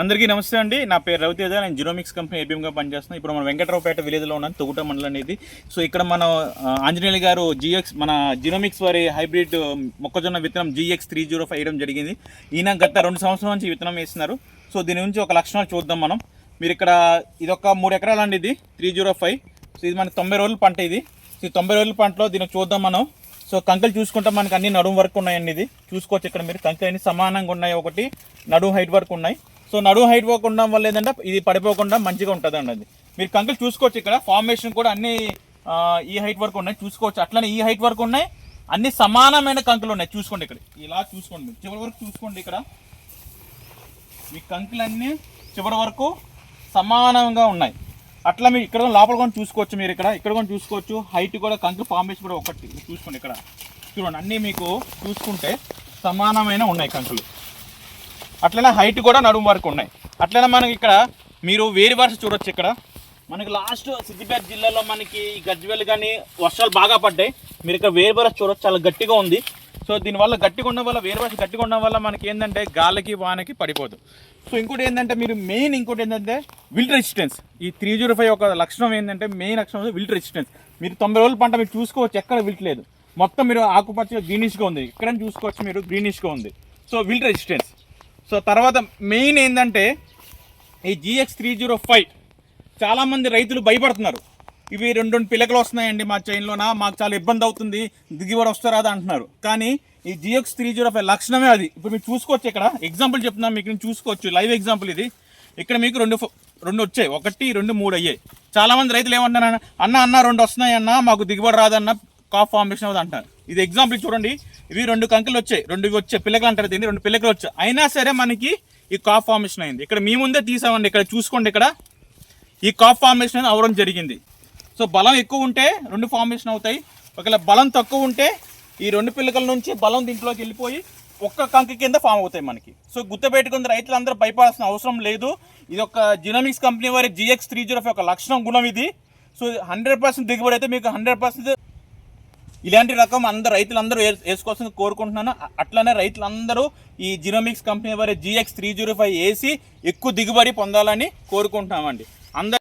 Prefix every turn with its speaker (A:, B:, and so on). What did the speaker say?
A: అందరికీ నమస్తే అండి. నా పేరు రవితేజ. నేను జినోమిక్స్ కంపెనీ ఏబిఎంగా పనిచేస్తున్నాను. ఇప్పుడు మనం వెంకట్రావుపేట విలేజ్లో ఉన్నాను, తొగుట మండలం అనేది. సో ఇక్కడ మనం ఆంజనేయులు గారు మన జినోమిక్స్ వారి హైబ్రిడ్ మొక్కజొన్న విత్తనం GX305 వేయడం జరిగింది. ఈయన గత 2 సంవత్సరాల నుంచి విత్తనం వేస్తున్నారు. సో దీని నుంచి ఒక లక్షణాలు చూద్దాం మనం. మీరు ఇక్కడ ఇదొక 3 ఎకరాలు అండి, ఇది 305. సో ఇది మనకి 90 రోజుల పంట. ఇది ఈ 90 రోజుల పంటలో దీన్ని చూద్దాం మనం. సో కంకులు చూసుకుంటే మనకి అన్ని నడుము వరకు ఉన్నాయండి. ఇది చూసుకోవచ్చు. ఇక్కడ మీరు కంకులు అన్ని సమానంగా ఉన్నాయి, ఒకటి నడుము హైట్ వరకు ఉన్నాయి. సో నడుము హైట్ వరకు ఉండడం వల్ల ఏంటంటే ఇది పడిపోకుండా మంచిగా ఉంటుంది అండి. అది మీరు కంకులు చూసుకోవచ్చు. ఇక్కడ ఫార్మేషన్ కూడా అన్ని ఈ హైట్ వరకు ఉన్నాయి చూసుకోవచ్చు. అట్లనే ఈ హైట్ వరకు ఉన్నాయి, అన్ని సమానమైన కంకులు ఉన్నాయి. చూసుకోండి ఇక్కడ ఇలా చూసుకోండి, చివరి వరకు చూసుకోండి. ఇక్కడ మీ కంకులన్నీ చివరి వరకు సమానంగా ఉన్నాయి. అట్లా మీరు ఇక్కడ లోపల కూడా చూసుకోవచ్చు. మీరు ఇక్కడ కూడా చూసుకోవచ్చు. హైట్ కూడా కంకులు ఫార్మేషన్ కూడా ఒకటి చూసుకోండి. ఇక్కడ చూడండి, అన్నీ మీకు చూసుకుంటే సమానమైన ఉన్నాయి కంకులు. అట్లనే హైట్ కూడా నడుము వరకు ఉన్నాయి. అట్లనే మనకి ఇక్కడ మీరు వేరు వరుస చూడొచ్చు. ఇక్కడ మనకి లాస్ట్ సిద్దిపేట జిల్లాలో మనకి గజ్వేల్ కానీ వర్షాలు బాగా పడ్డాయి. మీరు ఇక్కడ వేరు వరుస చూడొచ్చు, చాలా గట్టిగా ఉంది. సో దీనివల్ల గట్టిగా ఉండడం వల్ల, వేరు వరుస గట్టిగా ఉండడం వల్ల మనకి ఏంటంటే గాలికి వానకి పడిపోదు. సో ఇంకోటి ఏంటంటే మీరు ఇంకోటి ఏంటంటే విల్ట్ రెసిస్టెన్స్. ఈ 305 ఒక లక్షణం ఏంటంటే మెయిన్ లక్షణం విల్ట్ రెసిస్టెన్స్. మీరు 90 రోజుల పంట మీరు చూసుకోవచ్చు, ఎక్కడ విల్ట్ లేదు. మొత్తం మీరు ఆకుపచ్చగా గ్రీనిష్గా ఉంది. ఇక్కడ చూసుకోవచ్చు మీరు, గ్రీనిష్గా ఉంది. So wilt resistance. సో తర్వాత మెయిన్ ఏంటంటే ఈ GX305 చాలామంది రైతులు భయపడుతున్నారు. ఇవి 2 పిల్లకలు వస్తున్నాయండి మా చైన్లోన, మాకు చాలా ఇబ్బంది అవుతుంది, దిగుబడి వస్తారాదా అంటున్నారు. కానీ ఈ GX305 లక్షణమే అది. ఇప్పుడు మీరు చూసుకోవచ్చు. ఇక్కడ ఎగ్జాంపుల్ చెప్తున్నాను మీకు, నేను చూసుకోవచ్చు. లైవ్ ఎగ్జాంపుల్ ఇది. ఇక్కడ మీకు రెండు వచ్చాయి, 1, 2, 3 అయ్యాయి. చాలామంది రైతులు ఏమంటున్నారు, అన్న 2 వస్తున్నాయి అన్న, మాకు దిగుబడి రాదన్న, కాఫ్ ఫార్మేషన్ అవుతుంది అంటారు. ఇది ఎగ్జాంపుల్ చూడండి. ఇవి 2 కంకులు వచ్చాయి, 2 వచ్చాయి, పిల్లకలు అంటారు దీన్ని. 2 పిల్లకలు వచ్చాయి, అయినా సరే మనకి ఈ కాఫ్ ఫార్మేషన్ అయింది. ఇక్కడ మీ ముందే తీసామండి. ఇక్కడ చూసుకోండి, ఇక్కడ ఈ కాఫ్ ఫార్మేషన్ అనేది అవడం జరిగింది. సో బలం ఎక్కువ ఉంటే 2 ఫార్మేషన్ అవుతాయి. ఒకవేళ బలం తక్కువ ఉంటే ఈ 2 పిల్లకల నుంచి బలం దీంట్లోకి వెళ్ళిపోయి ఒక్క కంకి కింద ఫామ్ అవుతాయి మనకి. సో గుర్తుపెట్టుకుని రైతులందరూ భయపడాల్సిన అవసరం లేదు. ఇది ఒక జినోమిక్స్ కంపెనీ వారి GX305 ఒక లక్షణం గుణం ఇది. సో 100% దిగుబడి అయితే మీకు 100% ఇలాంటి రకం అందరూ రైతులందరూ వేసుకోవాల్సింది కోరుకుంటున్నాను. అట్లనే రైతులందరూ ఈ జినోమిక్స్ కంపెనీ వారి GX305 వేసి ఎక్కువ దిగుబడి పొందాలని కోరుకుంటున్నామండి. అందరూ